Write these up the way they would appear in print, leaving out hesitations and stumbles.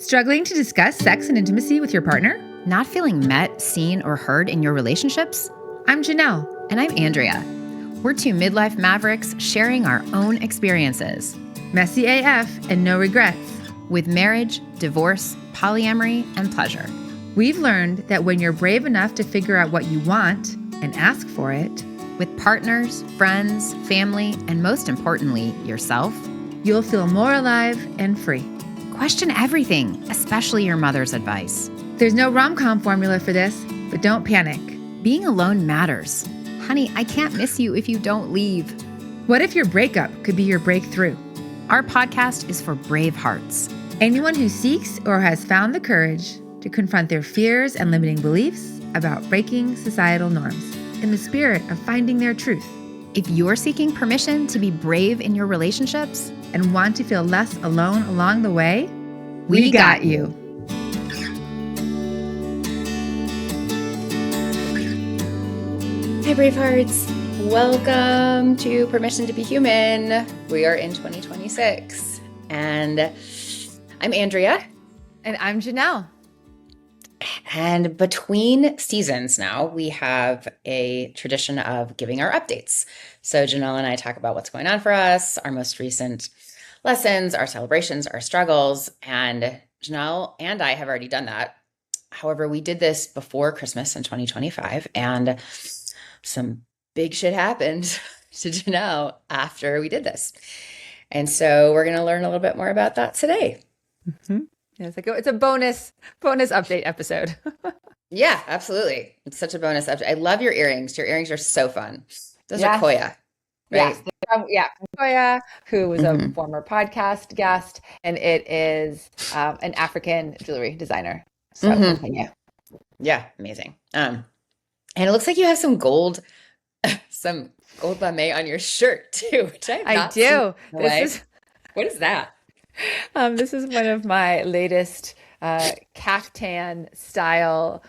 Struggling to discuss sex and intimacy with your partner? Not feeling met, seen, or heard in your relationships? I'm Janelle. And I'm Andrea. We're two midlife mavericks sharing our own experiences. Messy AF and no regrets. With marriage, divorce, polyamory, and pleasure. We've learned that when you're brave enough to figure out what you want and ask for it, with partners, friends, family, and most importantly, yourself, you'll feel more alive and free. Question everything, especially your mother's advice. There's no rom-com formula for this, but don't panic. Being alone matters. Honey, I can't miss you if you don't leave. What if your breakup could be your breakthrough? Our podcast is for brave hearts. Anyone who seeks or has found the courage to confront their fears and limiting beliefs about breaking societal norms in the spirit of finding their truth. If you're seeking permission to be brave in your relationships and want to feel less alone along the way, we got you. Hi, Bravehearts. Welcome to Permission to be Human. We are in 2026, and I'm Andrea. And I'm Janelle. And between seasons now, we have a tradition of giving our updates. So Janelle and I talk about what's going on for us, our most recent lessons, our celebrations, our struggles. And Janelle and I have already done that. However, we did this before Christmas in 2025, and some big shit happened to Janelle after we did this. And so we're going to learn a little bit more about that today. Mm-hmm. Yeah, it's a bonus update episode. Yeah, absolutely. It's such a bonus update. I love your earrings. Your earrings are so fun. Those are Koya, right? Yes. Koya, who was a former podcast guest, and it is an African jewelry designer. So yeah, amazing. And it looks like you have some gold lame on your shirt too, which I do. What is that? This is one of my latest caftan style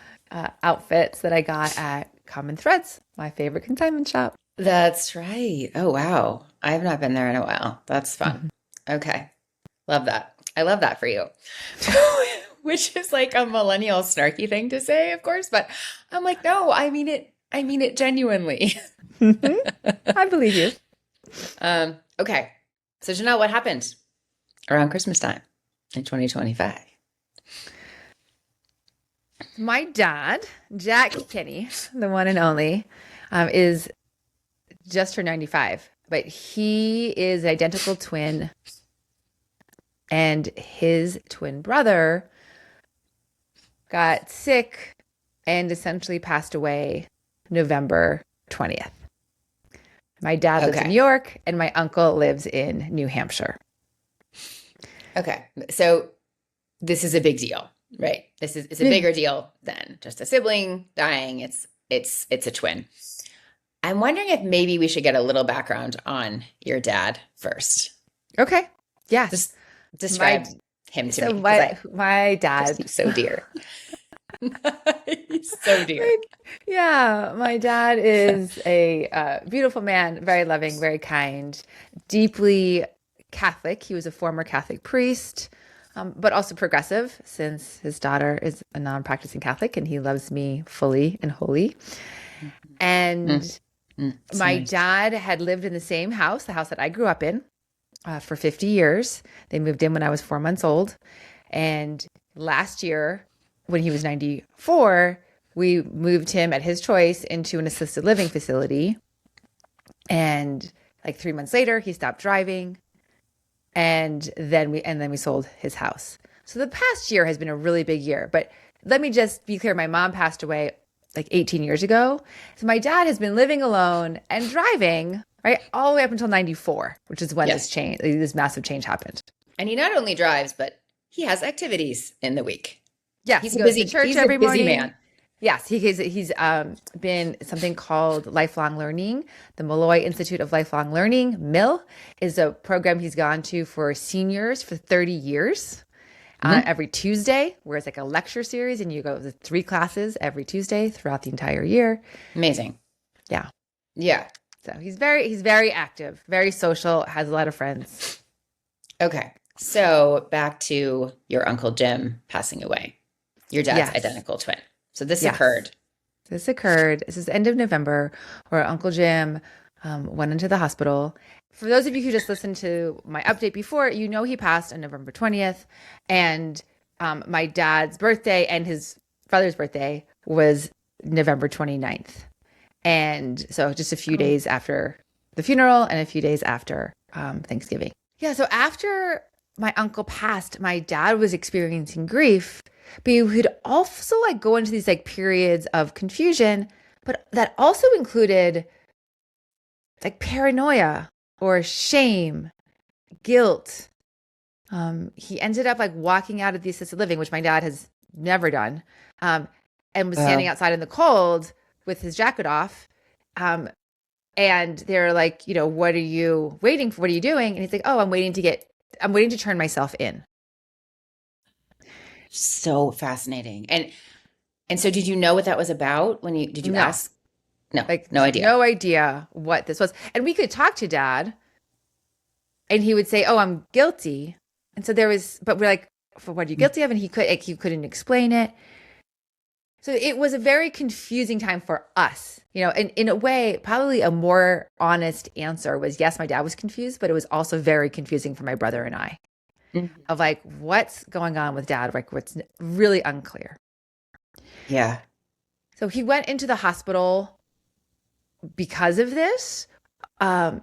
outfits that I got at Common Threads, my favorite consignment shop. That's right. Oh, wow. I have not been there in a while. That's fun. Okay. Love that. I love that for you. Which is like a millennial snarky thing to say, of course, but I'm like, no, I mean it genuinely. I believe you. Okay. So Janelle, what happened around Christmas time in 2025? My dad, Jack Kinney, the one and only, is just turned 95, but he is identical twin, and his twin brother got sick and essentially passed away November 20th. My dad lives in New York, and my uncle lives in New Hampshire. Okay. So this is a big deal, right? It's a bigger deal than just a sibling dying. It's a twin. I'm wondering if maybe we should get a little background on your dad first. Okay. Yeah. Just describe him to me. My dad. He's so dear. He's so dear. My dad is a beautiful man, very loving, very kind, deeply Catholic. He was a former Catholic priest, but also progressive, since his daughter is a non-practicing Catholic, and he loves me fully and wholly. And my dad had lived in the same house, the house that I grew up in, for 50 years. They moved in when I was 4 months old. And last year, when he was 94, we moved him at his choice into an assisted living facility. And like 3 months later, he stopped driving. And then we sold his house. So the past year has been a really big year. But let me just be clear. My mom passed away like 18 years ago. So my dad has been living alone and driving, right, all the way up until 94, which is when this massive change happened. And he not only drives, but he has activities in the week. Yeah, he goes to church every morning. He's a busy man. Yes, he's been something called Lifelong Learning. The Malloy Institute of Lifelong Learning, MIL, is a program he's gone to for seniors for 30 years. Every Tuesday, where it's like a lecture series, and you go to 3 classes every Tuesday throughout the entire year. Amazing. Yeah. So he's very active, very social, has a lot of friends. Okay. So back to your Uncle Jim passing away, your dad's Yes. identical twin. So this Yes. occurred. This occurred. This is the end of November, where Uncle Jim went into the hospital. For those of you who just listened to my update before, you know he passed on November 20th. And my dad's birthday and his father's birthday was November 29th. And so just a few Oh. days after the funeral and a few days after Thanksgiving. Yeah, so after my uncle passed, my dad was experiencing grief, but he would also like go into these like periods of confusion, but that also included like paranoia or shame, guilt. He ended up like walking out of the assisted living, which my dad has never done, and was standing Wow. outside in the cold with his jacket off. And they're like, you know, what are you waiting for? What are you doing? And he's like, oh, I'm waiting to turn myself in. So fascinating. And so did you know what that was about when did you No, ask? No, like no idea. no idea what this was. And we could talk to dad and he would say, oh, I'm guilty. And so but we're like, for what are you guilty of? And he couldn't explain it. So it was a very confusing time for us, you know, and in a way, probably a more honest answer was yes, my dad was confused, but it was also very confusing for my brother and I Mhm. of like, what's going on with dad? Like, what's really unclear. Yeah. So he went into the hospital because of this. And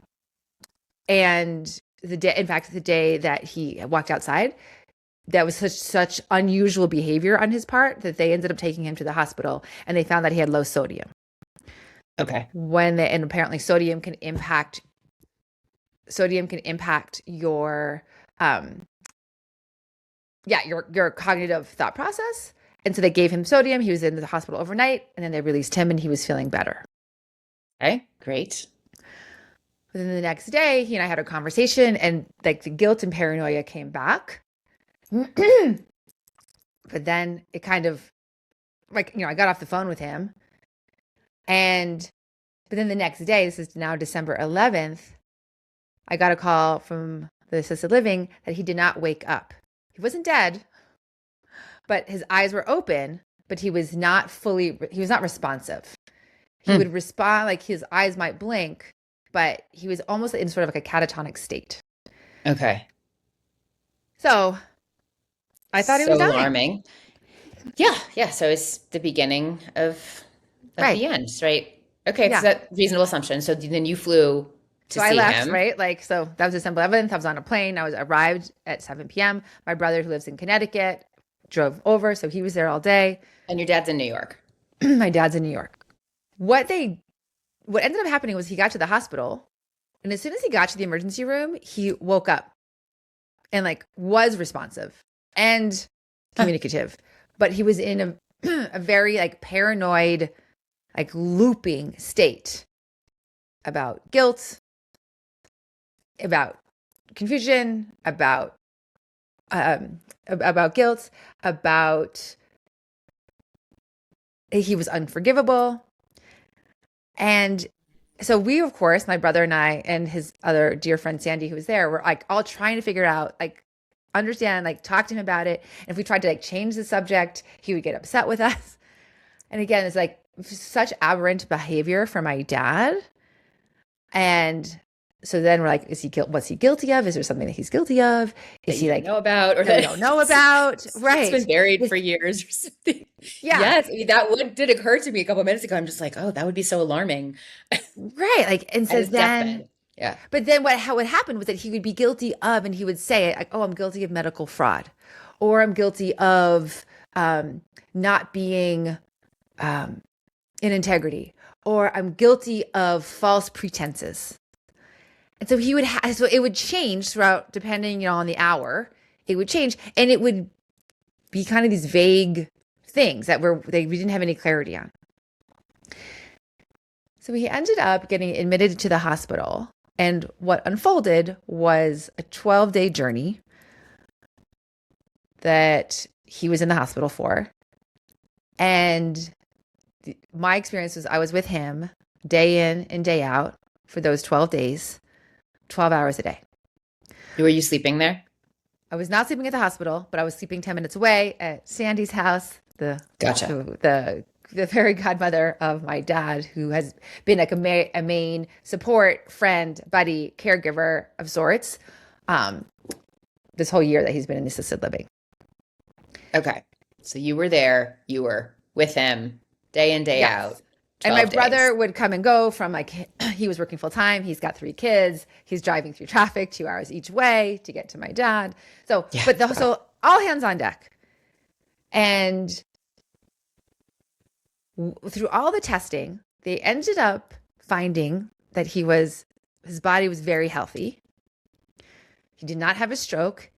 the day that he walked outside, that was such unusual behavior on his part that they ended up taking him to the hospital and they found that he had low sodium. Okay. And apparently sodium can impact your your cognitive thought process. And so they gave him sodium. He was in the hospital overnight and then they released him and he was feeling better. Okay, great. But then the next day, he and I had a conversation and like the guilt and paranoia came back. But then it kind of like, you know, I got off the phone with him but then the next day, this is now December 11th, I got a call from the assisted living that he did not wake up. He wasn't dead, but his eyes were open, but he was not responsive. He would respond, like his eyes might blink, but he was almost in sort of like a catatonic state. Okay. So I thought he was So dying. alarming. Yeah. So it's the beginning of Right. the end, right? Okay, Yeah. so that's a reasonable assumption. So then you flew to So I see left, him. right? Like, so that was December 11th. I was on a plane. Arrived at 7 p.m. My brother, who lives in Connecticut, drove over. So he was there all day. And your dad's in New York. My dad's in New York. What ended up happening was he got to the hospital. And as soon as he got to the emergency room, he woke up and like was responsive and communicative. But he was in a very like paranoid, like looping state about guilt, about confusion, about guilt, about he was unforgivable. And so we, of course, my brother and I and his other dear friend Sandy, who was there, were like all trying to figure out, like, understand, like talk to him about it. And if we tried to like change the subject, he would get upset with us. And again, it's like such aberrant behavior for my dad. And so then we're like, what's he guilty of? Is there something that he's guilty of? Is he like know about or that we don't know about? Right. It's been buried for years or something. Yeah. Yes, I mean, did occur to me a couple of minutes ago. I'm just like, oh, that would be so alarming. Right. Like, and so At his then, deathbed. Yeah. but then what happened was that he would be guilty of, and he would say it like, oh, I'm guilty of medical fraud, or I'm guilty of not being in integrity, or I'm guilty of false pretenses. And so so it would change throughout, depending, you know, on the hour, it would change. And it would be kind of these vague things that we didn't have any clarity on. So he ended up getting admitted to the hospital. And what unfolded was a 12-day journey that he was in the hospital for. And my experience was I was with him day in and day out for those 12 days. 12 hours a day. Were you sleeping there? I was not sleeping at the hospital, but I was sleeping 10 minutes away at Sandy's house, Gotcha. the fairy godmother of my dad, who has been like a main support, friend, buddy, caregiver of sorts, this whole year that he's been in assisted living. Okay. So you were there, you were with him day in, day out. And my 12 brother days. would come and go from like, he was working full time. He's got 3 kids. He's driving through traffic 2 hours each way to get to my dad. So, Yeah. so all hands on deck. And through all the testing, they ended up finding that his body was very healthy. He did not have a stroke.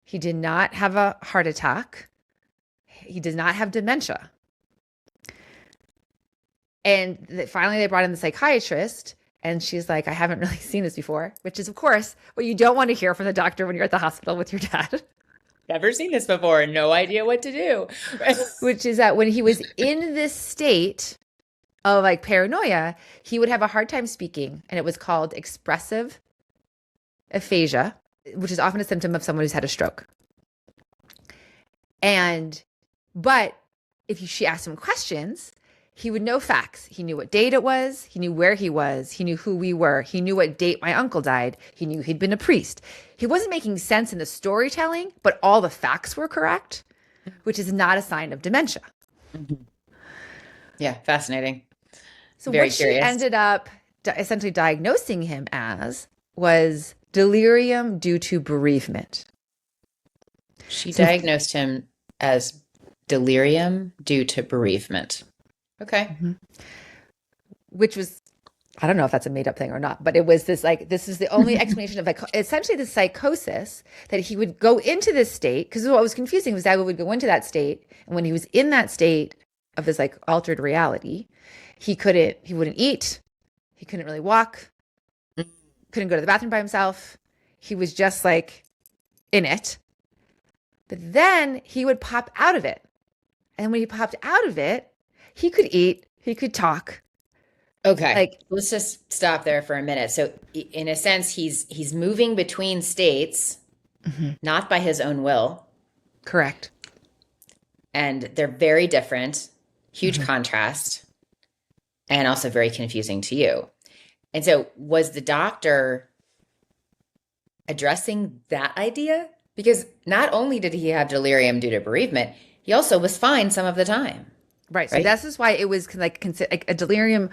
He did not have a heart attack. He does not have dementia. And finally, they brought in the psychiatrist, and she's like, I haven't really seen this before, which is, of course, what you don't want to hear from the doctor when you're at the hospital with your dad. Never seen this before. No idea what to do. Which is that when he was in this state of like paranoia, he would have a hard time speaking, and it was called expressive aphasia, which is often a symptom of someone who's had a stroke. But if she asked him questions, he would know facts. He knew what date it was. He knew where he was. He knew who we were. He knew what date my uncle died. He knew he'd been a priest. He wasn't making sense in the storytelling, but all the facts were correct, which is not a sign of dementia. Mm-hmm. Yeah, fascinating. So Very what curious. she ended up essentially diagnosing him as was delirium due to bereavement. She diagnosed him as delirium due to bereavement. Okay. Mm-hmm. Which was, I don't know if that's a made up thing or not, but it was this is the only explanation of essentially the psychosis that he would go into this state. Because what was confusing was that he would go into that state. And when he was in that state of this like altered reality, he wouldn't eat. He couldn't really walk, couldn't go to the bathroom by himself. He was just like in it. But then he would pop out of it. And when he popped out of it, he could eat, he could talk. Okay. Let's just stop there for a minute. So in a sense, he's moving between states, not by his own will. Correct. And they're very different, huge contrast, and also very confusing to you. And so was the doctor addressing that idea? Because not only did he have delirium due to bereavement, he also was fine some of the time. Right. So this is why it was like a delirium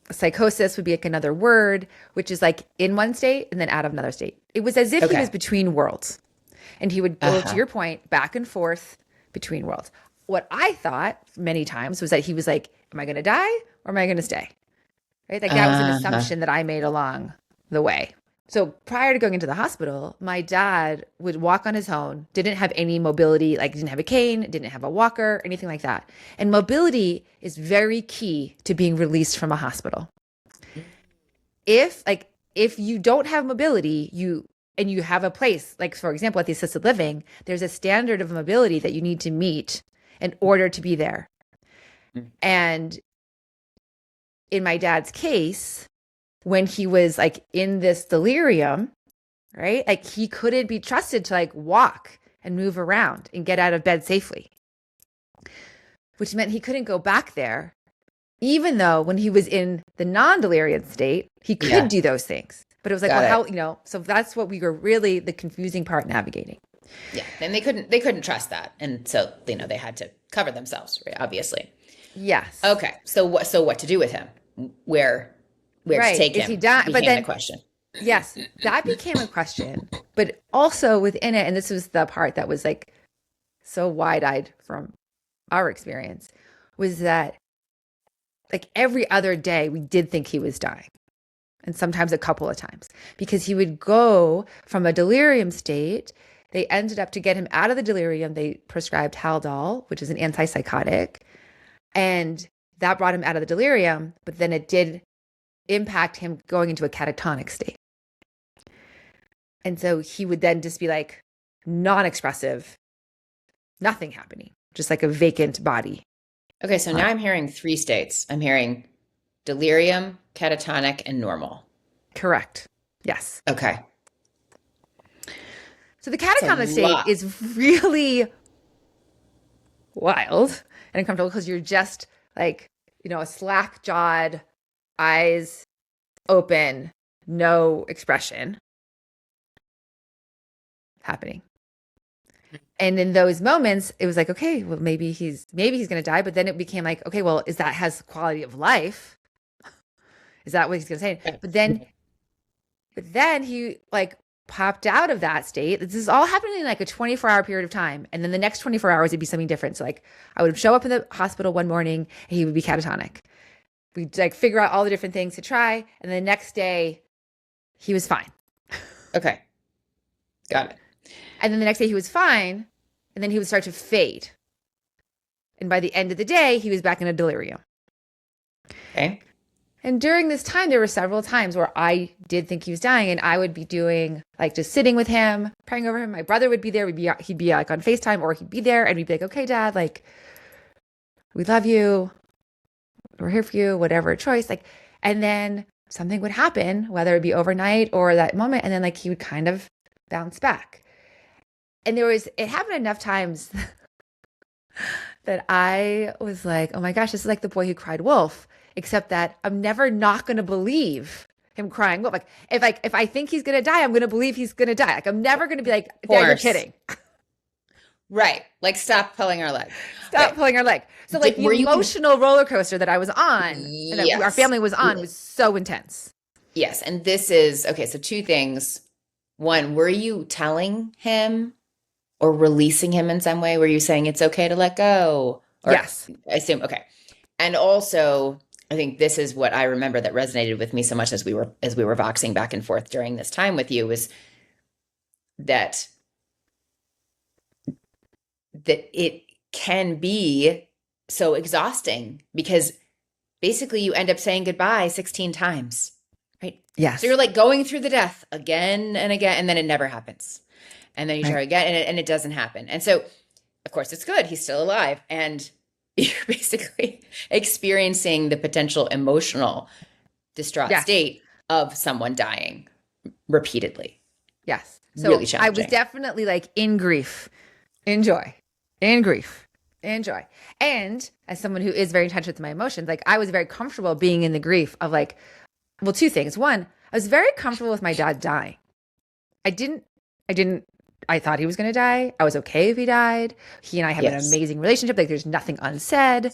psychosis would be like another word, which is like in one state and then out of another state. It was as if he was between worlds. And he would go, to your point, back and forth between worlds. What I thought many times was that he was like, am I going to die or am I going to stay? Right? Like that was an assumption that I made along the way. So prior to going into the hospital, my dad would walk on his own, didn't have any mobility, like didn't have a cane, didn't have a walker, anything like that. And mobility is very key to being released from a hospital. If you don't have mobility, you have a place, like for example, at the assisted living, there's a standard of mobility that you need to meet in order to be there. And in my dad's case, when he was like in this delirium, right? Like he couldn't be trusted to like walk and move around and get out of bed safely, which meant he couldn't go back there, even though when he was in the non-delirium state, he could do those things. But it was like, so that's what we were really the confusing part navigating. Yeah. And they couldn't trust that. And so, they had to cover themselves, right? Obviously. Yes. Okay. So what to do with him? Where to take him? Is he done? Became But then the question. Yes, that became a question. But also within it, and this was the part that was like so wide-eyed from our experience, was that like every other day we did think he was dying. And sometimes a couple of times. Because he would go from a delirium state. They ended up, to get him out of the delirium, they prescribed Haldol, which is an antipsychotic. And that brought him out of the delirium, but then it did impact him going into a catatonic state. And so he would then just be like non-expressive, nothing happening, just like a vacant body. Okay, so now I'm hearing 3 states. I'm hearing delirium, catatonic, and normal. Correct. Yes. Okay. So the It's a catatonic state lot. is really wild and uncomfortable because you're just like, a slack jawed, eyes open, no expression happening. And in those moments, it was like, okay, well, maybe he's going to die. But then it became like, okay, well, is that has quality of life? Is that what he's going to say? But then he like popped out of that state. This is all happening in like a 24-hour period of time. And then the next 24 hours, it'd be something different. So like I would show up in the hospital one morning and he would be catatonic. We'd like figure out all the different things to try. And the next day he was fine. Okay. Got it. And then the next day he was fine. And then he would start to fade. And by the end of the day, he was back in a delirium. Okay. And during this time, there were several times where I did think he was dying, and I would be doing like just sitting with him, praying over him. My brother would be there. He'd be like on FaceTime, or he'd be there, and we'd be like, "Okay, Dad, like we love you. We're here for you. Whatever choice." Like, and then something would happen, whether it be overnight or that moment, and then like he would kind of bounce back. And it happened enough times that I was like, "Oh my gosh, this is like the boy who cried wolf." Except that I'm never not going to believe him crying wolf. Like if I think he's going to die, I'm going to believe he's going to die. Like I'm never going to be like, "Dad, you're kidding." Right. Like stop pulling our leg. Stop pulling our leg. So like the emotional roller coaster that I was on and that our family was on was so intense. Yes. And this is, okay, so two things. One, were you telling him or releasing him in some way? Were you saying it's okay to let go? Or, yes. I assume, okay. And also, I think this is what I remember that resonated with me so much as we were voxing back and forth during this time with you, was that it can be so exhausting because basically you end up saying goodbye 16 times, right? Yes. So you're like going through the death again and again, and then it never happens. And then you try again and it doesn't happen. And so, of course, it's good. He's still alive. And you're basically experiencing the potential emotional distraught state of someone dying repeatedly. Yes. So really challenging. I was definitely like in grief, in joy, in grief, in joy. And as someone who is very in touch with my emotions, like I was very comfortable being in the grief of like, well, two things. One, I was very comfortable with my dad dying. I thought he was going to die. I was okay if he died. He and I have an amazing relationship. Like there's nothing unsaid,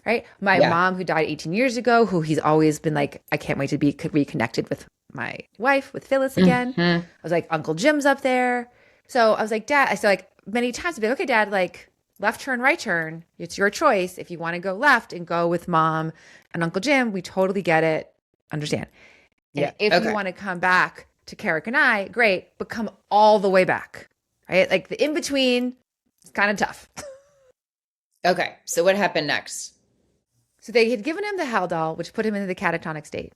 right? My mom who died 18 years ago, who he's always been like, I can't wait to be reconnected with my wife, with Phyllis again. I was like, Uncle Jim's up there. So I was like, Dad, I said like many times, I'd be like, okay, Dad, like left turn, right turn. It's your choice. If you want to go left and go with Mom and Uncle Jim, we totally get it. Understand. And if you want to come back to Carrick and I, great, but come all the way back. Right? Like the in-between is kind of tough. Okay. So what happened next? So they had given him the Haldol, which put him into the catatonic state.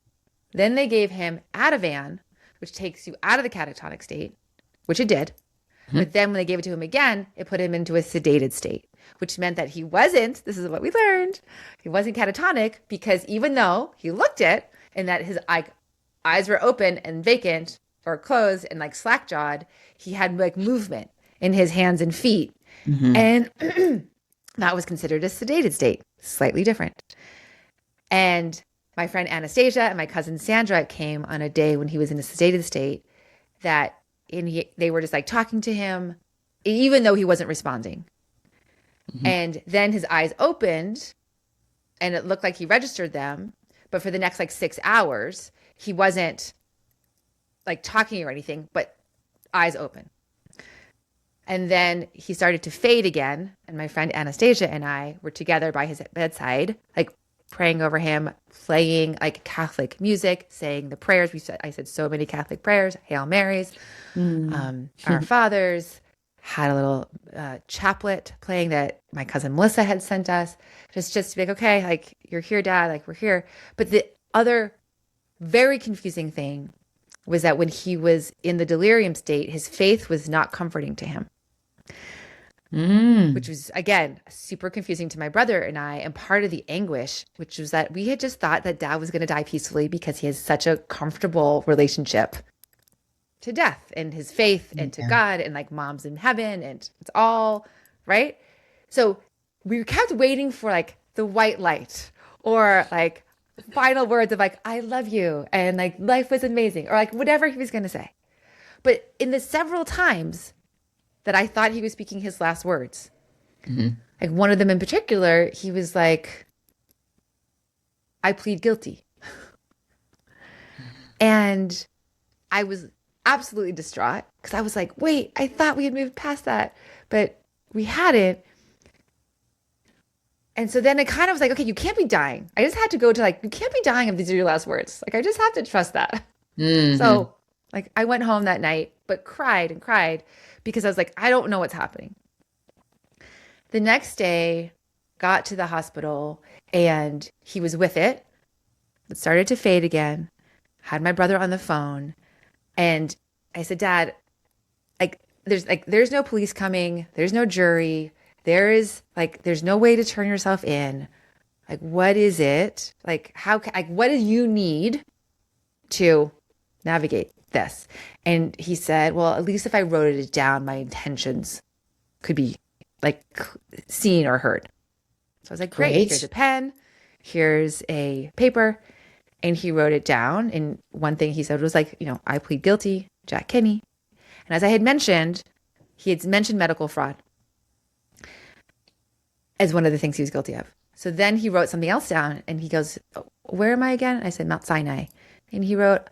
Then they gave him Ativan, which takes you out of the catatonic state, which it did. But then when they gave it to him again, it put him into a sedated state, which meant that he wasn't, this is what we learned, he wasn't catatonic because even though he looked it and that his eyes were open and vacant or closed and like slack-jawed, he had like movement in his hands and feet. And that was considered a sedated state, slightly different. And my friend Anastasia and my cousin Sandra came on a day when he was in a sedated state that they were just like talking to him, even though he wasn't responding. And then his eyes opened and it looked like he registered them. But for the next like 6 hours, he wasn't like talking or anything, but eyes open. And then he started to fade again. And my friend Anastasia and I were together by his bedside, like praying over him, playing like Catholic music, saying the prayers. I said so many Catholic prayers, Hail Marys, Our Fathers, had a little chaplet playing that my cousin Melissa had sent us, just to be like, okay, like you're here, Dad, like we're here. But the other very confusing thing was that when he was in the delirium state, his faith was not comforting to him. Which was, again, super confusing to my brother and I, and part of the anguish, which was that we had just thought that Dad was going to die peacefully because he has such a comfortable relationship to death and his faith and to God and like mom's in heaven and it's all right. So we kept waiting for like the white light or like final words of like, I love you and like life was amazing or like whatever he was going to say. But in the several times that I thought he was speaking his last words, like one of them in particular, he was like, I plead guilty. And I was absolutely distraught because I was like, wait, I thought we had moved past that, but we hadn't. And so then it kind of was like, okay, you can't be dying. I just had to go to like, you can't be dying if these are your last words. Like, I just have to trust that. So like I went home that night, but cried and cried because I was like, I don't know what's happening. The next day, got to the hospital and he was with it. It started to fade again. Had my brother on the phone. And I said, Dad, there's no police coming. There's no jury. There's no way to turn yourself in. Like, what is it? Like, what do you need to navigate this? And he said, well, at least if I wrote it down, my intentions could be like seen or heard. So I was like, great. Here's a pen. Here's a paper. And he wrote it down. And one thing he said was like, I plead guilty, Jack Kinney. And as I had mentioned, he had mentioned medical fraud as one of the things he was guilty of. So then he wrote something else down and he goes, where am I again? I said, Mount Sinai. And he wrote,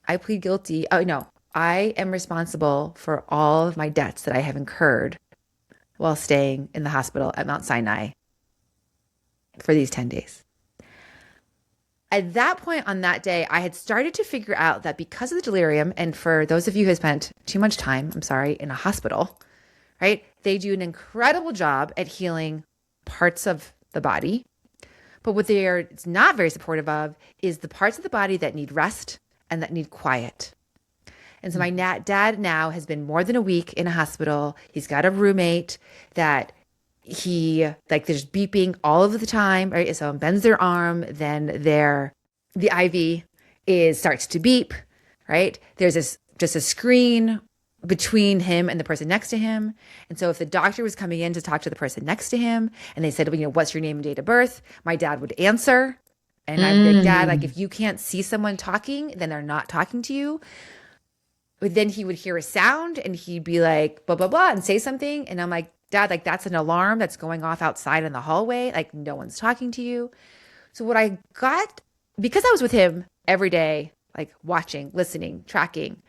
I plead guilty. Oh, no, I am responsible for all of my debts that I have incurred while staying in the hospital at Mount Sinai for these 10 days. At that point on that day, I had started to figure out that because of the delirium, and for those of you who have spent too much time, in a hospital, right? They do an incredible job at healing parts of the body. But what it's not very supportive of is the parts of the body that need rest and that need quiet. And so my dad now has been more than a week in a hospital. He's got a roommate that there's beeping all of the time, right? So someone bends their arm, then the IV starts to beep, right? There's just a screen between him and the person next to him. And so if the doctor was coming in to talk to the person next to him and they said, what's your name and date of birth? My dad would answer. And I'm like, Dad, if you can't see someone talking, then they're not talking to you. But then he would hear a sound and he'd be like, blah, blah, blah, and say something. And I'm like, Dad, that's an alarm that's going off outside in the hallway. Like, no one's talking to you. So what I got, because I was with him every day, like watching, listening, tracking,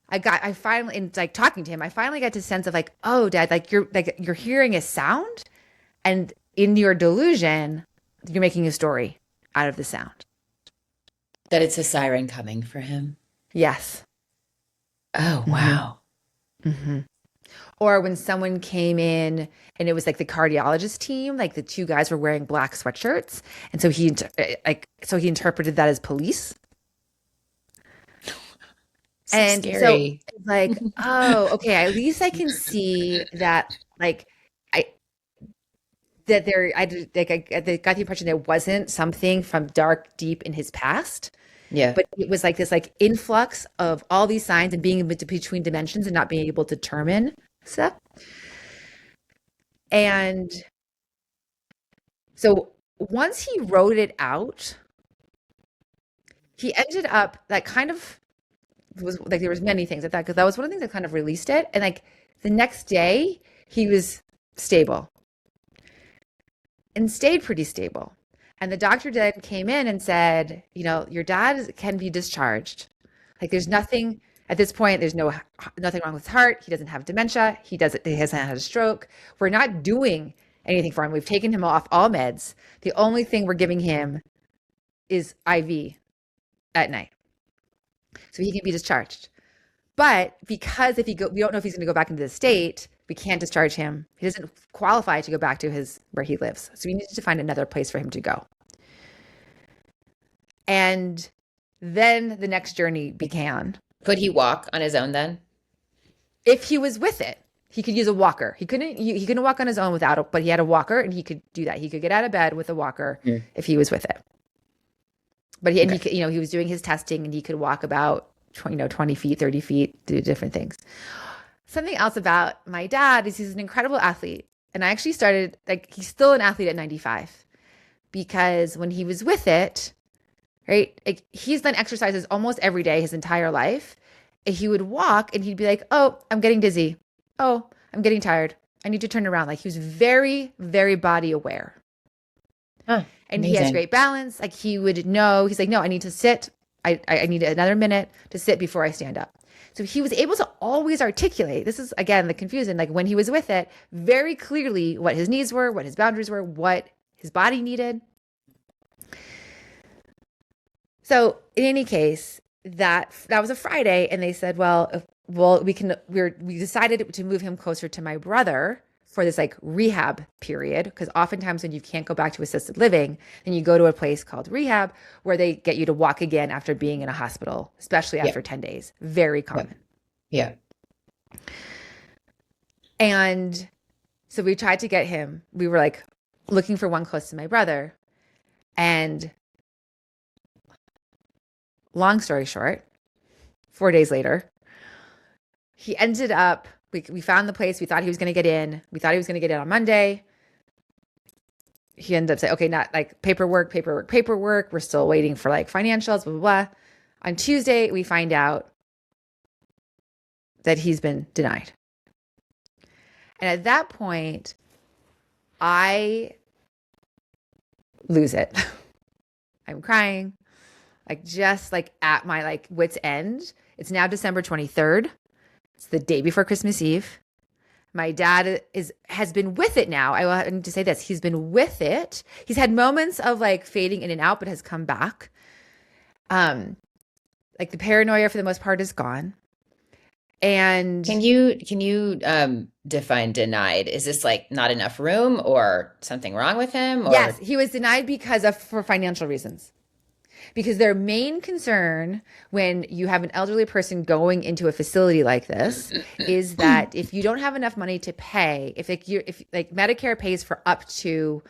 I finally, and like talking to him, I finally got to sense of like, oh, Dad, you're hearing a sound and in your delusion, you're making a story out of the sound. That it's a siren coming for him. Yes. Oh, wow. Mm-hmm. Or when someone came in and it was like the cardiologist team, like the two guys were wearing black sweatshirts. And so he interpreted that as police. So and scary. So like, oh, okay, at least I can see that I got the impression there wasn't something from dark deep in his past. Yeah. But it was like this like influx of all these signs and being between dimensions and not being able to determine stuff. And so once he wrote it out, he ended up that kind of was like there was many things like that because that was one of the things that kind of released it. And like the next day he was stable and stayed pretty stable. And the doctor then came in and said, your dad can be discharged. Like there's nothing at this point, there's nothing wrong with his heart. He doesn't have dementia. He hasn't had a stroke. We're not doing anything for him. We've taken him off all meds. The only thing we're giving him is IV at night. So he can be discharged. But because we don't know if he's going to go back into the state, we can't discharge him. He doesn't qualify to go back to where he lives. So we needed to find another place for him to go. And then the next journey began. Could he walk on his own then? If he was with it, he could use a walker. He couldn't walk on his own without it, but he had a walker and he could do that. He could get out of bed with a walker if he was with it. But he was doing his testing and he could walk about 20 feet, 30 feet, do different things. Something else about my dad is he's an incredible athlete. And I actually started, like, he's still an athlete at 95 because when he was with it, right, like, he's done exercises almost every day his entire life. And he would walk and he'd be like, oh, I'm getting dizzy. Oh, I'm getting tired. I need to turn around. Like, he was very, very body aware. Huh, and he has great balance. Like, he would know, he's like, no, I need to sit. I need another minute to sit before I stand up. So he was able to always articulate. This is, again, the confusion. Like, when he was with it, very clearly what his needs were, what his boundaries were, what his body needed. So in any case, that was a Friday, and they said, well, we decided to move him closer to my brother for this like rehab period, because oftentimes when you can't go back to assisted living, then you go to a place called rehab where they get you to walk again after being in a hospital, especially after 10 days. Very common. Yeah. And so we tried to get him. We were like looking for one close to my brother. And long story short, 4 days later, he ended up, we found the place. We thought he was going to get in. We thought he was going to get in on Monday. He ended up saying, okay, not like paperwork. We're still waiting for like financials, blah, blah, blah. On Tuesday, we find out that he's been denied. And at that point, I lose it. I'm crying, like just like at my like wit's end. It's now December 23rd. It's the day before Christmas Eve. My dad has been with it now. I need to say this. He's been with it. He's had moments of like fading in and out, but has come back. Like the paranoia for the most part is gone. And can you define denied? Is this like not enough room or something wrong with him? Or? Yes, he was denied for financial reasons. Because their main concern when you have an elderly person going into a facility like this is that if you don't have enough money to pay, if Medicare pays for up to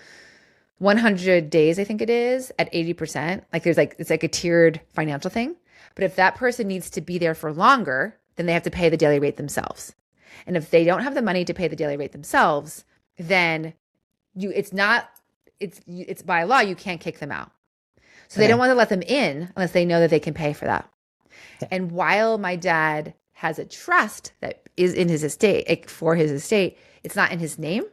100 days, I think it is, at 80%, it's like a tiered financial thing. But if that person needs to be there for longer, then they have to pay the daily rate themselves. And if they don't have the money to pay the daily rate themselves, then it's by law, you can't kick them out. So they don't want to let them in unless they know that they can pay for that. Okay. And while my dad has a trust that is in his estate, for his estate, it's not in his name.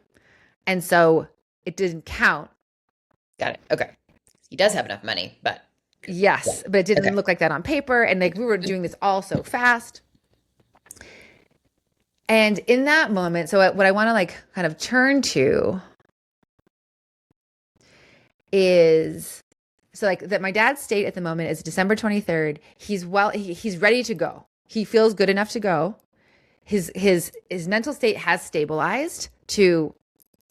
And so it didn't count. Got it. Okay. He does have enough money, but. Yes, but it didn't look like that on paper. And like we were doing this all so fast. And in that moment, so what I want to like kind of turn to is, so like that my dad's state at the moment is December 23rd. He's ready to go. He feels good enough to go. His mental state has stabilized to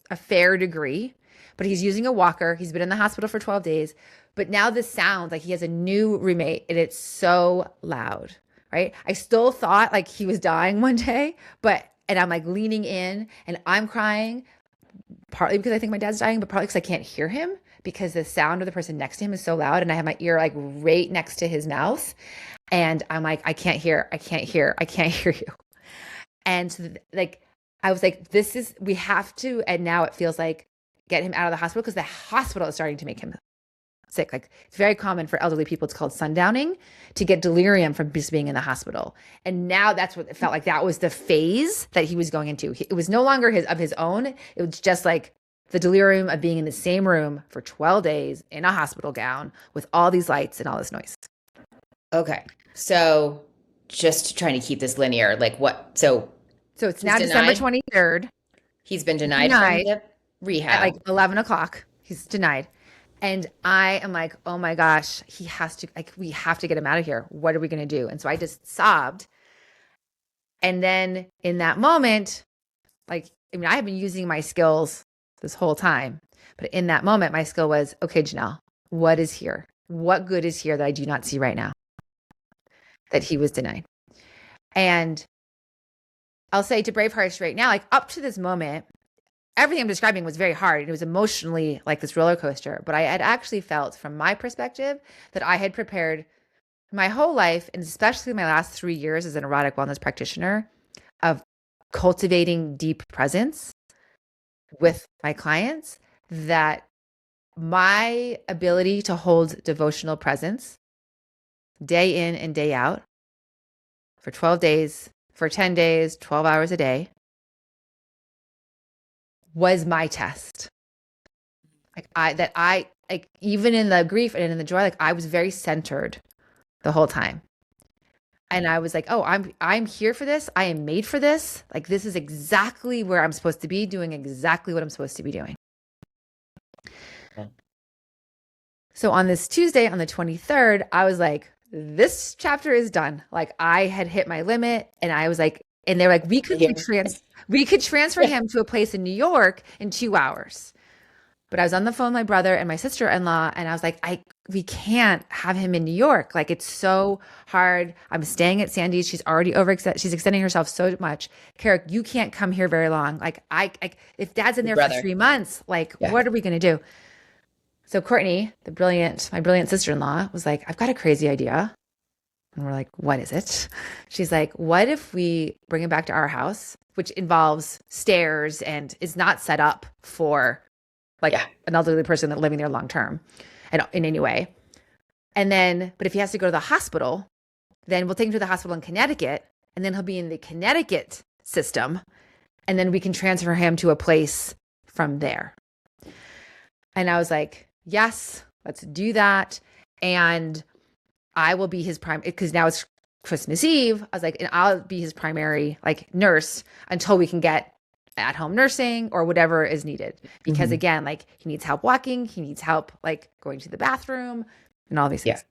a fair degree, but he's using a walker. He's been in the hospital for 12 days. But now this sounds like he has a new roommate and it's so loud, right? I still thought like he was dying one day, and I'm like leaning in and I'm crying, partly because I think my dad's dying, but partly because I can't hear him because the sound of the person next to him is so loud. And I have my ear like right next to his mouth. And I'm like, I can't hear you. And so like, I was like, we have to, and now it feels like get him out of the hospital because the hospital is starting to make him sick. Like it's very common for elderly people. It's called sundowning, to get delirium from just being in the hospital. And now that's what it felt like. That was the phase that he was going into. It was no longer of his own. It was just like the delirium of being in the same room for 12 days in a hospital gown with all these lights and all this noise. Okay. So just trying to keep this linear, like what? So it's now December 23rd. He's been denied from the rehab. At like 11 o'clock. He's denied. And I am like, oh my gosh, we have to get him out of here. What are we going to do? And so I just sobbed. And then in that moment, I have been using my skills this whole time, but in that moment, my skill was, okay, Janelle, what is here? What good is here that I do not see right now? That he was denied. And I'll say to Braveheart right now, like up to this moment, everything I'm describing was very hard. It was emotionally like this roller coaster, but I had actually felt from my perspective that I had prepared my whole life, and especially my last 3 years as an erotic wellness practitioner, of cultivating deep presence with my clients, that my ability to hold devotional presence day in and day out for 12 days, for 10 days, 12 hours a day was my test. Like even in the grief and in the joy, like I was very centered the whole time. And I was like, oh, I'm here for this. I am made for this. Like this is exactly where I'm supposed to be, doing exactly what I'm supposed to be doing. So on this Tuesday, on the 23rd, I was like, this chapter is done. Like I had hit my limit, and I was like, and they're like, we could transfer him to a place in New York in 2 hours. But I was on the phone with my brother and my sister-in-law, and I was like, we can't have him in New York. Like it's so hard. I'm staying at Sandy's. She's already she's extending herself so much. Carrick, you can't come here very long. Like if Dad's in there for 3 months, like what are we gonna do? So Courtney, my brilliant sister-in-law, was like, I've got a crazy idea. And we're like, what is it? She's like, what if we bring him back to our house, which involves stairs and is not set up for like an elderly person that living there long term and in any way. And then, but if he has to go to the hospital, then we'll take him to the hospital in Connecticut, and then he'll be in the Connecticut system. And then we can transfer him to a place from there. And I was like, yes, let's do that. And I will be his because now it's Christmas Eve. I was like, and I'll be his primary like nurse until we can get at-home nursing or whatever is needed. Because again, like he needs help walking, he needs help like going to the bathroom and all these things.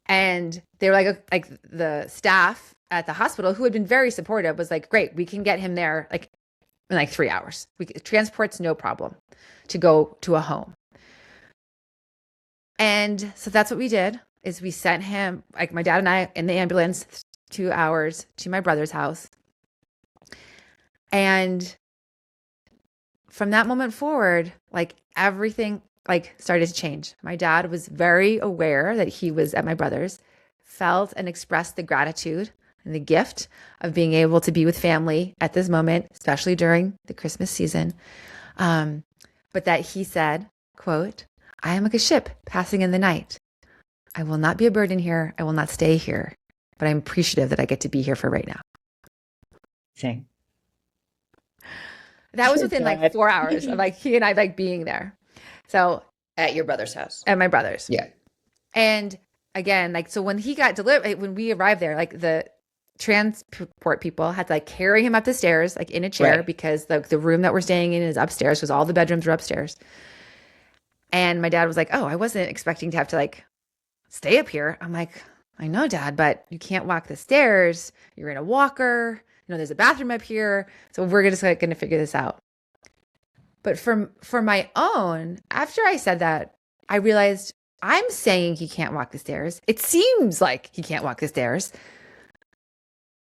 And they were like the staff at the hospital, who had been very supportive, was like, great, we can get him there like in like 3 hours. Transport's no problem to go to a home. And so that's what we did, is we sent him, like my dad and I, in the ambulance 2 hours to my brother's house. And from that moment forward, like everything like started to change. My dad was very aware that he was at my brother's, felt and expressed the gratitude and the gift of being able to be with family at this moment, especially during the Christmas season. But that he said, quote, I am like a ship passing in the night. I will not be a burden here. I will not stay here, but I'm appreciative that I get to be here for right now. Same. That was within like 4 hours of like he and I like being there. So at your brother's house. At my brother's. Yeah. And again, like, so when he got delivered, when we arrived there, like the transport people had to like carry him up the stairs, like in a chair, because the room that we're staying in is upstairs, because all the bedrooms are upstairs. And my dad was like, oh, I wasn't expecting to have to like stay up here. I'm like, I know, Dad, but you can't walk the stairs. You're in a walker. You know, there's a bathroom up here. So we're just like going to figure this out. But for my own, after I said that, I realized I'm saying he can't walk the stairs. It seems like he can't walk the stairs.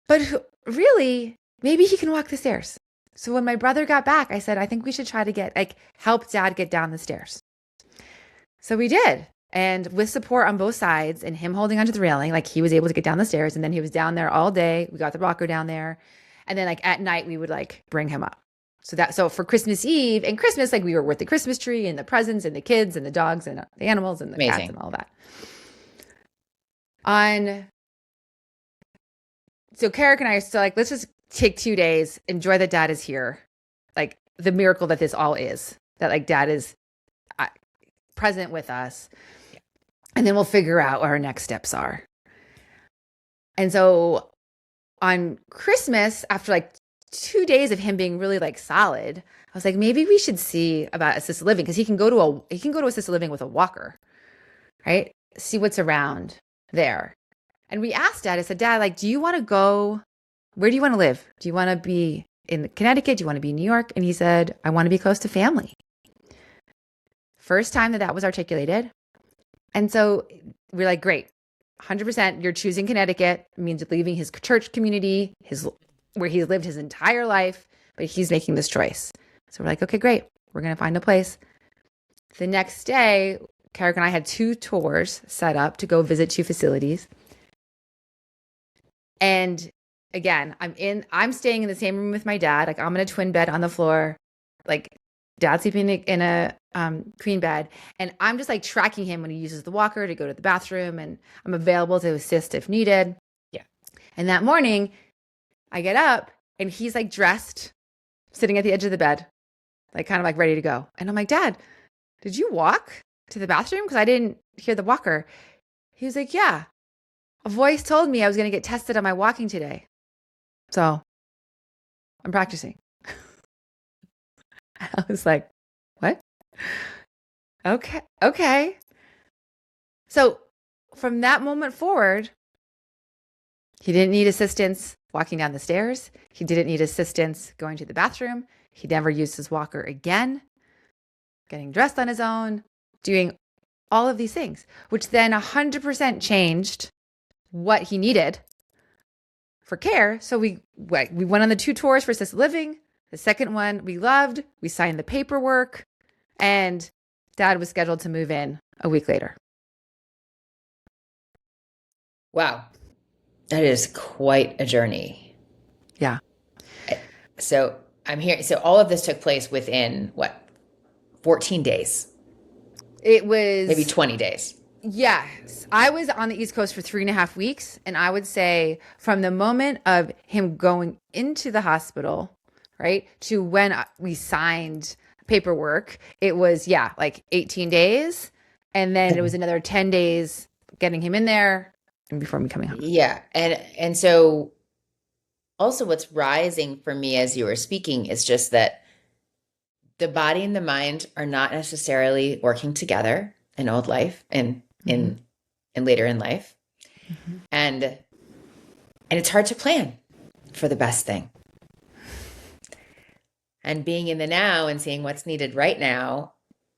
But really, maybe he can walk the stairs. So when my brother got back, I said, I think we should try to help Dad get down the stairs. So we did. And with support on both sides and him holding onto the railing, like he was able to get down the stairs, and then he was down there all day. We got the rocker down there. And then like at night, we would like bring him up. So for Christmas Eve and Christmas, like we were with the Christmas tree and the presents and the kids and the dogs and the animals and the cats and all that. So Carrick and I are still like, let's just take 2 days, enjoy that Dad is here. Like the miracle that this all is, that like Dad is present with us. And then we'll figure out what our next steps are. And so on Christmas, after like 2 days of him being really like solid, I was like, maybe we should see about assisted living, because he can go to assisted living with a walker, right? See what's around there. And we asked Dad, I said, Dad, like, do you want to go? Where do you want to live? Do you want to be in Connecticut? Do you want to be in New York? And he said, I want to be close to family. First time that was articulated. And so we're like, great, 100%, you're choosing Connecticut. It means leaving his church community, where he's lived his entire life, but he's making this choice. So we're like, okay, great. We're going to find a place. The next day, Carrick and I had 2 tours set up to go visit 2 facilities. And again, I'm staying in the same room with my dad. Like, I'm in a twin bed on the floor, like dad's sleeping in a queen bed. And I'm just like tracking him when he uses the walker to go to the bathroom, and I'm available to assist if needed. Yeah. And that morning I get up and he's like dressed, sitting at the edge of the bed, like kind of like ready to go. And I'm like, Dad, did you walk to the bathroom? Because I didn't hear the walker. He was like, yeah, a voice told me I was going to get tested on my walking today. So I'm practicing. I was like, what? Okay. So from that moment forward, he didn't need assistance walking down the stairs. He didn't need assistance going to the bathroom. He never used his walker again, getting dressed on his own, doing all of these things, which then 100% changed what he needed for care. So we went on the 2 tours for assisted living. The second one we loved. We signed the paperwork, and Dad was scheduled to move in a week later. Wow. That is quite a journey. Yeah. So I'm here. So all of this took place within what? 14 days. It was maybe 20 days. Yes. I was on the East Coast for 3.5 weeks. And I would say from the moment of him going into the hospital, right, to when we signed paperwork, it was, like 18 days. And then it was another 10 days getting him in there and before me coming home. Yeah. And so also what's rising for me as you were speaking is just that the body and the mind are not necessarily working together in old life and in later in life. Mm-hmm. And it's hard to plan for the best thing. And being in the now and seeing what's needed right now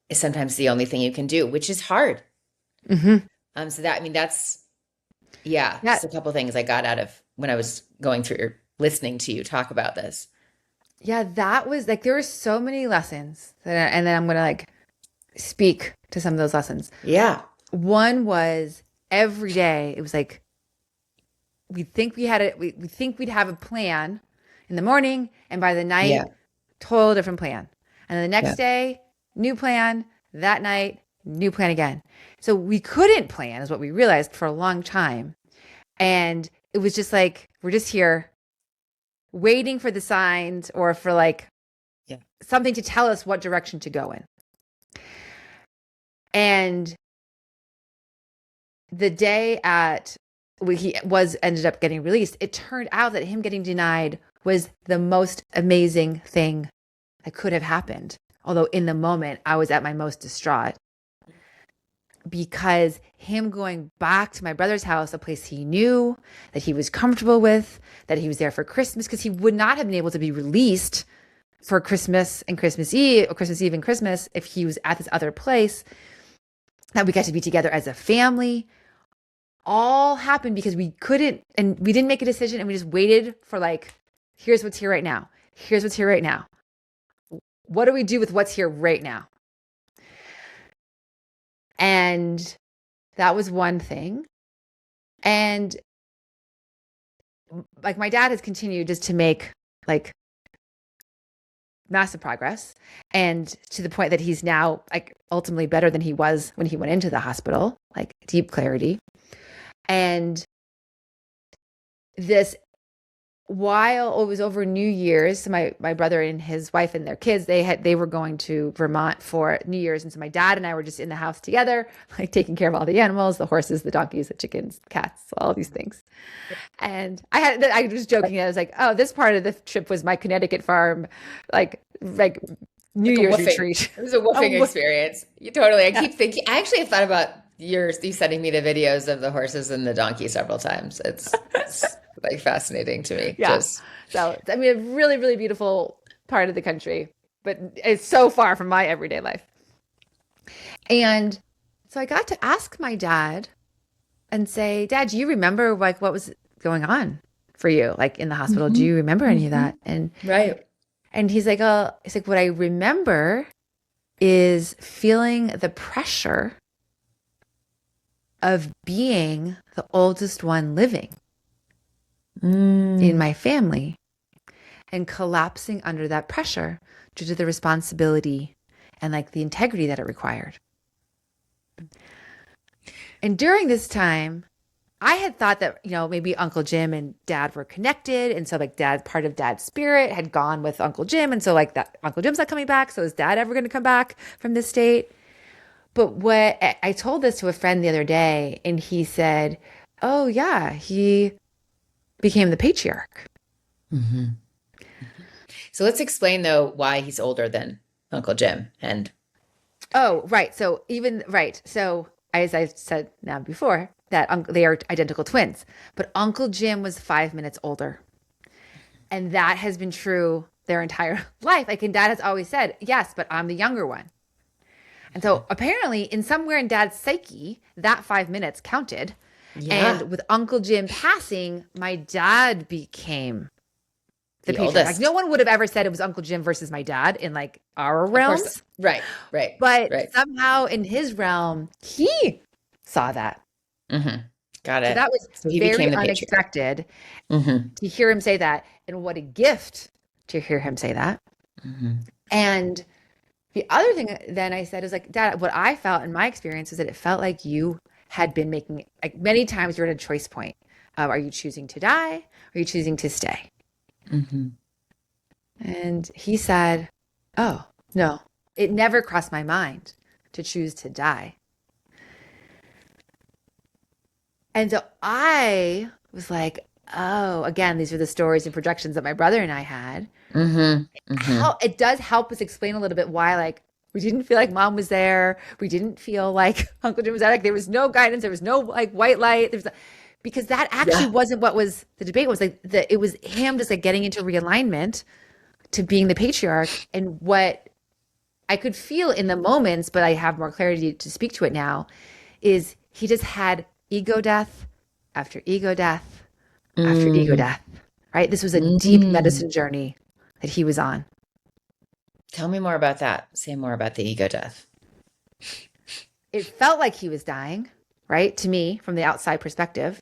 is sometimes the only thing you can do, which is hard. Mm-hmm. So that's just a couple of things I got out of when I was going through listening to you talk about this. Yeah, that was like, there were so many lessons and then I'm going to like speak to some of those lessons. Yeah. One was every day, it was like, we think we'd have a plan in the morning, and by the night, total different plan. And then the next day, new plan, that night, new plan again. So we couldn't plan is what we realized for a long time. And it was just like, we're just here waiting for the signs or for like something to tell us what direction to go in. And the day he ended up getting released, it turned out that him getting denied was the most amazing thing that could have happened. Although in the moment I was at my most distraught, because him going back to my brother's house, a place he knew, that he was comfortable with, that he was there for Christmas, because he would not have been able to be released for Christmas and Christmas Eve, or Christmas Eve and Christmas, if he was at this other place, that we got to be together as a family. All happened because we didn't make a decision, and we just waited for like, here's what's here right now. Here's what's here right now. What do we do with what's here right now? And that was one thing. And like, my dad has continued just to make like massive progress, and to the point that he's now like ultimately better than he was when he went into the hospital, like deep clarity. And this, while it was over New Year's, so my brother and his wife and their kids, they were going to Vermont for New Year's. And so my dad and I were just in the house together, like taking care of all the animals, the horses, the donkeys, the chickens, cats, all these things. And I was joking. I was like, oh, this part of the trip was my Connecticut farm, like New Year's retreat. It was a woofing experience. You totally. I keep thinking, I actually have thought about you sending me the videos of the horses and the donkey several times. It's like fascinating to me. Yeah. So, I mean, a really, really beautiful part of the country, but it's so far from my everyday life. And so I got to ask my dad and say, Dad, do you remember like what was going on for you? Like in the hospital, do you remember any of that? And and he's like, what I remember is feeling the pressure of being the oldest one living in my family and collapsing under that pressure due to the responsibility and like the integrity that it required. And during this time, I had thought that, you know, maybe Uncle Jim and Dad were connected. And so like part of Dad's spirit had gone with Uncle Jim. And so like that Uncle Jim's not coming back. So is Dad ever going to come back from this state? But what I told this to a friend the other day, and he said, oh yeah, he became the patriarch. Mm-hmm. So let's explain though why he's older than Uncle Jim. And oh, right. So So as I've said now before, that they are identical twins, but Uncle Jim was 5 minutes older. And that has been true their entire life. Like, and Dad has always said, yes, but I'm the younger one. And so apparently in somewhere in Dad's psyche, that 5 minutes counted. Yeah. And with Uncle Jim passing, my dad became the patriarch. Like no one would have ever said it was Uncle Jim versus my dad in like our realms. Right. But somehow in his realm, he saw that. Mm-hmm. Got it. So that was very unexpected to hear him say that. And what a gift to hear him say that. Mm-hmm. And the other thing then I said is like, Dad, what I felt in my experience is that it felt like you had been making, like many times you're at a choice point of, are you choosing to die? Or are you choosing to stay? Mm-hmm. And he said, oh, no, it never crossed my mind to choose to die. And so I was like, oh, again, these are the stories and projections that my brother and I had. Mm-hmm. Mm-hmm. It does help us explain a little bit why, like, we didn't feel like Mom was there. We didn't feel like Uncle Jim was there. Like, there was no guidance. There was no, like, white light. Because that actually wasn't what was the debate. Was like, it was him just, like, getting into realignment to being the patriarch. And what I could feel in the moments, but I have more clarity to speak to it now, is he just had ego death after ego death after ego death, right? This was a deep medicine journey that he was on. Tell me more about that. Say more about the ego death. It felt like he was dying, right? To me, from the outside perspective.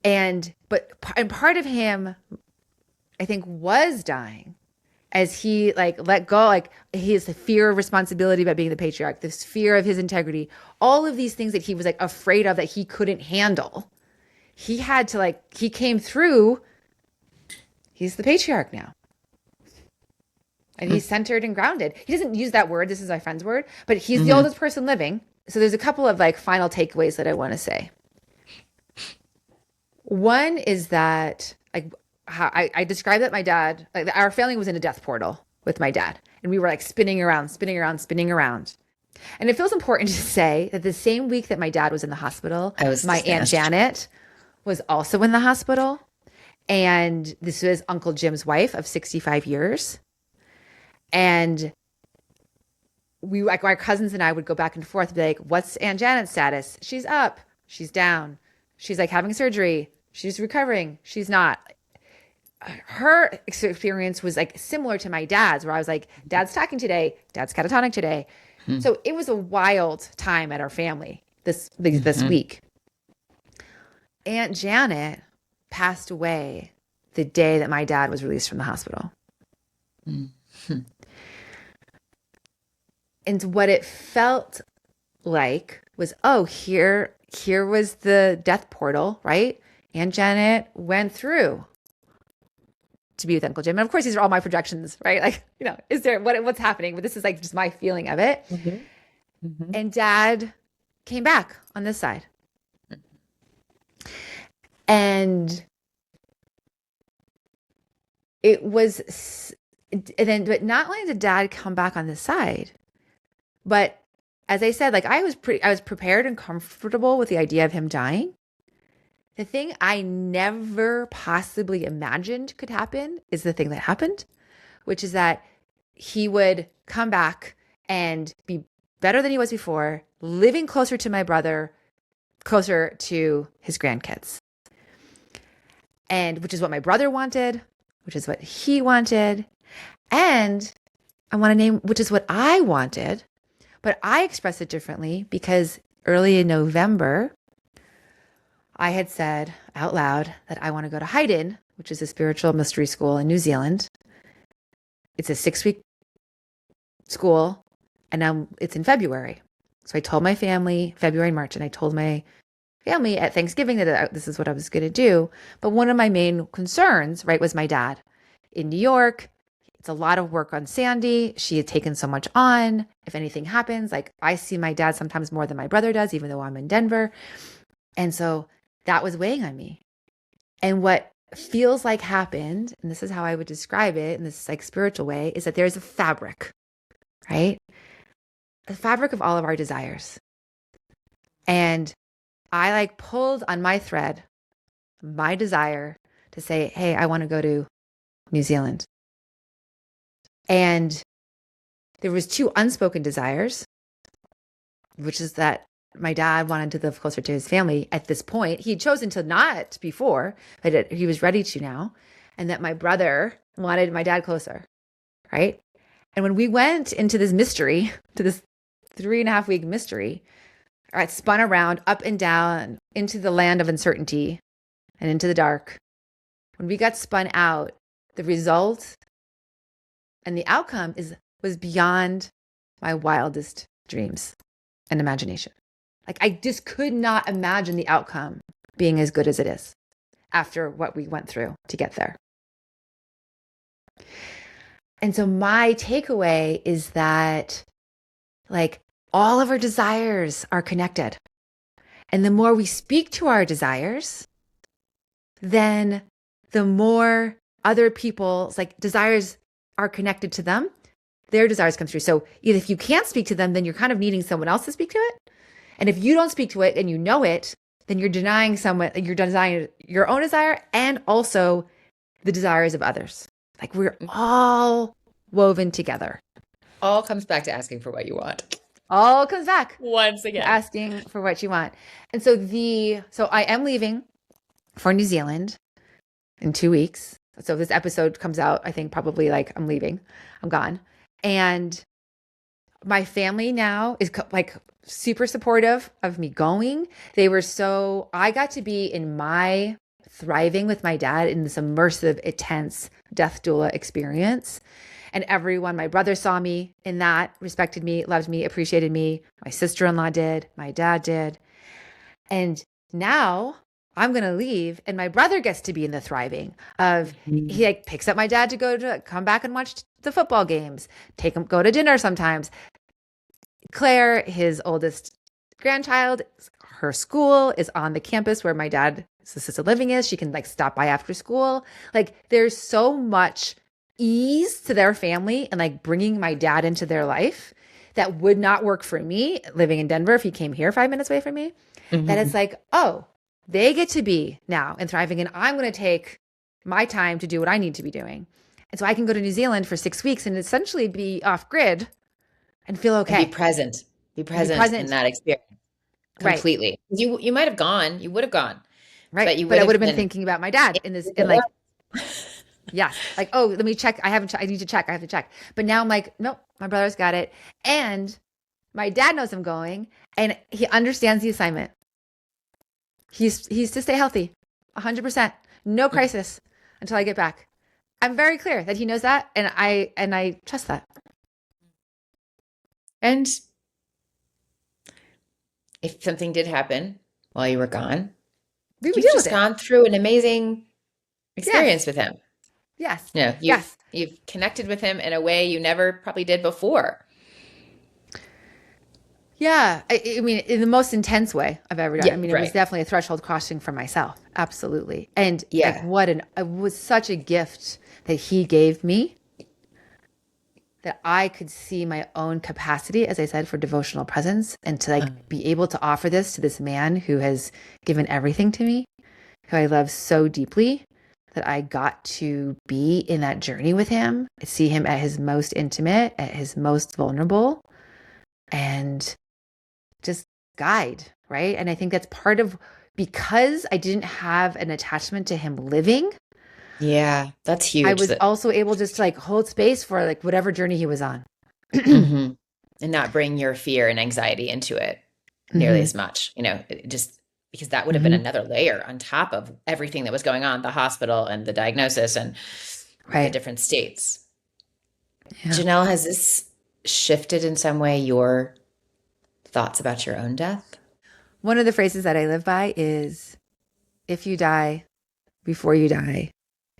And part of him, I think, was dying as he like let go, like his fear of responsibility about being the patriarch, this fear of his integrity, all of these things that he was like afraid of that he couldn't handle. He had to like, he came through, he's the patriarch now. And he's centered and grounded. He doesn't use that word, this is my friend's word, but he's the oldest person living. So there's a couple of like final takeaways that I want to say. One is that like, how I described that my dad, like our family was in a death portal with my dad. And we were like spinning around. And it feels important to say that the same week that my dad was in the hospital, my Aunt Janet was also in the hospital. And this was Uncle Jim's wife of 65 years. And we, like our cousins and I would go back and forth and be like, what's Aunt Janet's status? She's up. She's down. She's like having surgery. She's recovering. She's not. Her experience was like similar to my dad's, where I was like, Dad's talking today, Dad's catatonic today. So it was a wild time at our family this week. Aunt Janet passed away the day that my dad was released from the hospital. And what it felt like was, oh, here was the death portal, right? Aunt Janet went through to be with Uncle Jim. And of course, these are all my projections, right? Like, you know, is there what's happening? But this is like just my feeling of it. And Dad came back on this side. And it was, but not only did Dad come back on this side, but as I said, like I was prepared and comfortable with the idea of him dying. The thing I never possibly imagined could happen is the thing that happened, which is that he would come back and be better than he was before, living closer to my brother, closer to his grandkids. And which is what my brother wanted, which is what he wanted. And I want to name, which is what I wanted, but I express it differently because early in November, I had said out loud that I want to go to Haydn, which is a spiritual mystery school in New Zealand. It's a 6-week school, and now it's in February. So I told my family, February and March, and I told my family at Thanksgiving that this is what I was going to do. But one of my main concerns, right, was my dad in New York. It's a lot of work on Sandy. She had taken so much on. If anything happens, like I see my dad sometimes more than my brother does, even though I'm in Denver. And so that was weighing on me. And what feels like happened, and this is how I would describe it in this like spiritual way, is that there's a fabric, right? The fabric of all of our desires. And I like pulled on my thread, my desire to say, hey, I want to go to New Zealand. And there was 2 unspoken desires, which is that my dad wanted to live closer to his family at this point. He had chosen to not before, but he was ready to now. And that my brother wanted my dad closer, right? And when we went into this mystery, to this 3.5-week mystery, I spun around up and down into the land of uncertainty and into the dark. When we got spun out, the result and the outcome was beyond my wildest dreams and imagination. Like I just could not imagine the outcome being as good as it is after what we went through to get there. And so my takeaway is that like all of our desires are connected. And the more we speak to our desires, then the more other people's like desires are connected to them, their desires come through. So either if you can't speak to them, then you're kind of needing someone else to speak to it. And if you don't speak to it and you know it, then you're denying your own desire and also the desires of others. Like we're all woven together. All comes back to asking for what you want. All comes back Once again. asking for what you want. And so I am leaving for New Zealand in 2 weeks. So this episode comes out, I think probably like I'm leaving, I'm gone. And my family now is like super supportive of me going. I got to be in my thriving with my dad in this immersive, intense death doula experience. And everyone, my brother saw me in that, respected me, loved me, appreciated me. My sister-in-law did, my dad did. And now I'm going to leave and my brother gets to be in the thriving of, he like picks up my dad to come back and watch the football games, take him, go to dinner sometimes. Claire, his oldest grandchild, her school is on the campus where my dad's assisted living is. She can like stop by after school. Like there's so much ease to their family and like bringing my dad into their life that would not work for me living in Denver if he came here 5 minutes away from me. That it's like, oh, they get to be now and thriving and I'm going to take my time to do what I need to be doing. And so I can go to New Zealand for 6 weeks and essentially be off grid and feel okay. And be present in that experience completely. Right. You might have gone, you would have gone. Right. But I would have been thinking about my dad in like, yes. Like, oh, let me check. I need to check. I have to check. But now I'm like, nope, my brother's got it. And my dad knows I'm going and he understands the assignment. He's to stay healthy, 100%, no crisis until I get back. I'm very clear that he knows that. And I trust that. And if something did happen while you were gone, you've just gone through an amazing experience with him. Yes. You've connected with him in a way you never probably did before. Yeah. I mean, in the most intense way I've ever done. Yeah, I mean, it was definitely a threshold crossing for myself. Absolutely. And like, it was such a gift that he gave me that I could see my own capacity, as I said, for devotional presence and to like be able to offer this to this man who has given everything to me, who I love so deeply, that I got to be in that journey with him, see him at his most intimate, at his most vulnerable, and just guide, right? And I think that's part of, because I didn't have an attachment to him living. Yeah, that's huge. I was also able just to like hold space for like whatever journey he was on. And not bring your fear and anxiety into it. nearly as much, just because that would have been another layer on top of everything that was going on, the hospital and the diagnosis and the different states. Yeah. Janelle, has this shifted in some way your thoughts about your own death? One of the phrases that I live by is, if you die before you die,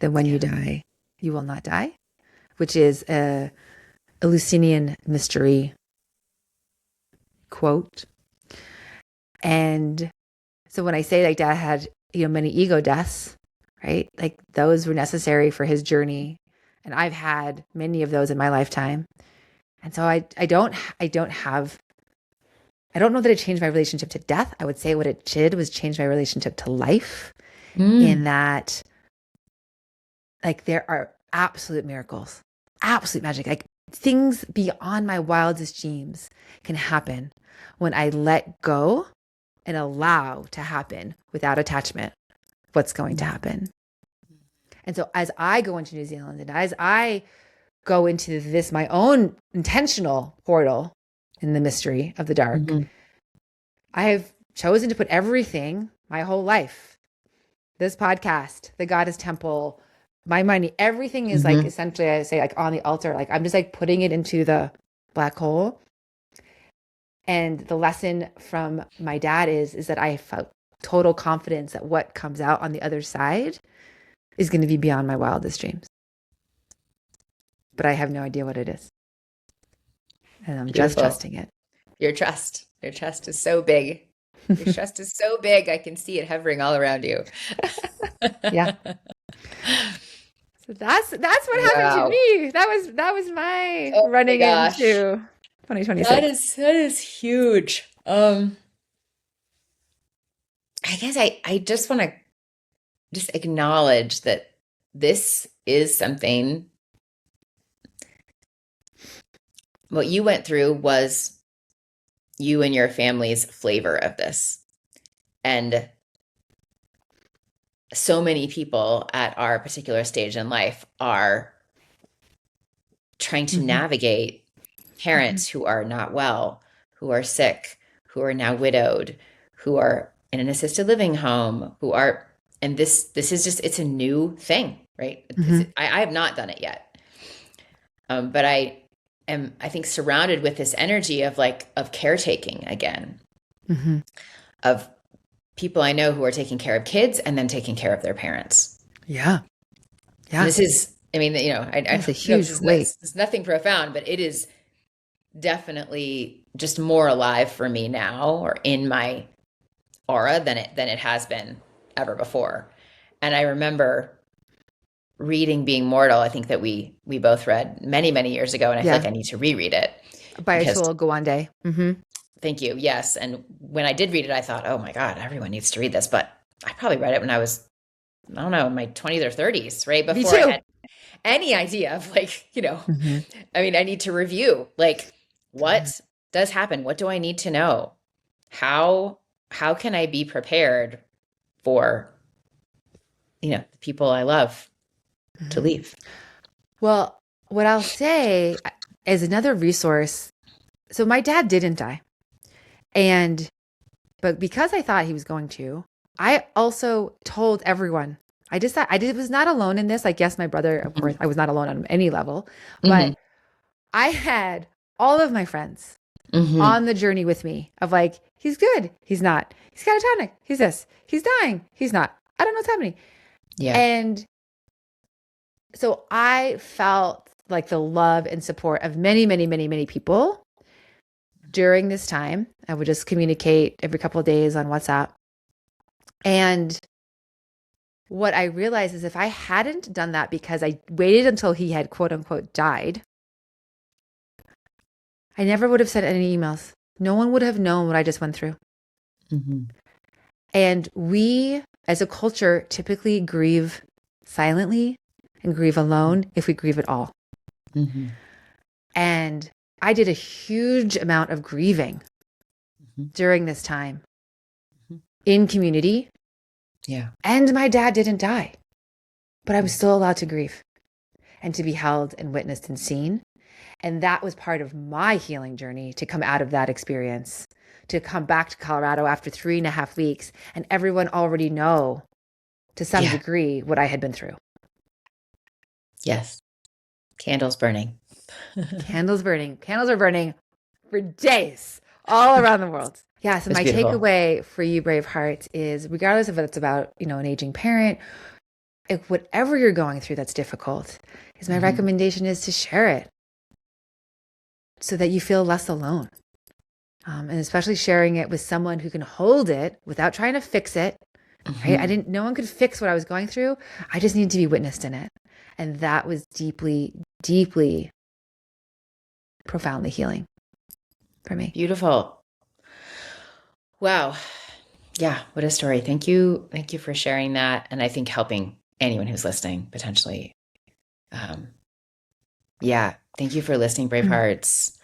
then when you die, you will not die, which is a Eleusinian mystery quote. And so when I say like Dad had, many ego deaths, right? Like those were necessary for his journey. And I've had many of those in my lifetime. And so I don't know that it changed my relationship to death. I would say what it did was change my relationship to life, in that like there are absolute miracles, absolute magic, like things beyond my wildest dreams can happen when I let go and allow to happen without attachment what's going to happen. And so as I go into New Zealand and as I go into this, my own intentional portal in the mystery of the dark, I have chosen to put everything, my whole life, this podcast, the Goddess Temple, my money, everything is like essentially, I say like on the altar, like I'm just like putting it into the black hole. And the lesson from my dad is that I felt total confidence that what comes out on the other side is going to be beyond my wildest dreams. But I have no idea what it is. And I'm just trusting it. Your trust is so big. Your trust is so big. I can see it hovering all around you. Yeah. So that's what happened to me. That was my running into 2026. That is huge. I guess I just want to just acknowledge that this is something. What you went through was you and your family's flavor of this. And so many people at our particular stage in life are trying to navigate parents who are not well, who are sick, who are now widowed, who are in an assisted living home, and this is just, it's a new thing, right? I have not done it yet. But I think surrounded with this energy of caretaking again, of people I know who are taking care of kids and then taking care of their parents. Yeah. Yeah. This is, it's a huge weight. It's nothing profound, but it is definitely just more alive for me now, or in my aura than it has been ever before. And I remember reading Being Mortal. I think that we both read many, many years ago, and I feel like I need to reread it. By Atul Gawande. Thank you. Yes. And when I did read it, I thought, oh my God, everyone needs to read this. But I probably read it when I was, I don't know, in my 20s or 30s, right? Before I had any idea of I mean, I need to review what does happen? What do I need to know? How can I be prepared for, the people I love to leave? Well, what I'll say is another resource. So my dad didn't die. But because I thought he was going to, I also told everyone. I was not alone in this. I guess my brother, of course, I was not alone on any level, but I had all of my friends on the journey with me of he's good, he's not, he's catatonic, he's this, he's dying, he's not, I don't know what's happening. Yeah. And so I felt like the love and support of many, many, many, many people during this time. I would just communicate every couple of days on WhatsApp. And what I realized is if I hadn't done that because I waited until he had quote unquote died, I never would have sent any emails. No one would have known what I just went through. And we as a culture typically grieve silently and grieve alone if we grieve at all. And I did a huge amount of grieving during this time in community. Yeah. And my dad didn't die, but I was still allowed to grieve and to be held and witnessed and seen. And that was part of my healing journey to come out of that experience, to come back to Colorado after 3.5 weeks, and everyone already know to some degree what I had been through. Yes. Candles burning. Candles burning. Candles are burning for days all around the world. Yeah. So my takeaway for you, brave hearts, is regardless of if it's about, an aging parent, if whatever you're going through that's difficult, is my recommendation is to share it so that you feel less alone. And especially sharing it with someone who can hold it without trying to fix it. Right? No one could fix what I was going through. I just needed to be witnessed in it. And that was deeply, deeply, profoundly healing for me. Beautiful. Wow. Yeah. What a story. Thank you. Thank you for sharing that. And I think helping anyone who's listening potentially. Yeah. Thank you for listening, brave hearts.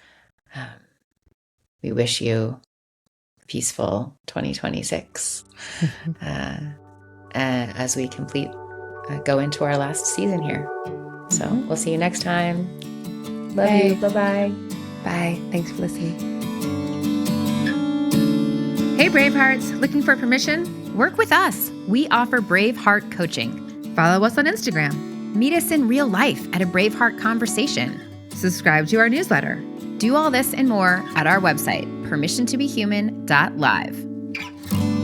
We wish you a peaceful 2026 as we go into our last season here. So we'll see you next time. Love you. Bye-bye. Bye. Thanks for listening. Hey, Bravehearts, looking for permission? Work with us. We offer Braveheart coaching. Follow us on Instagram. Meet us in real life at a Braveheart conversation. Subscribe to our newsletter. Do all this and more at our website, permissiontobehuman.live.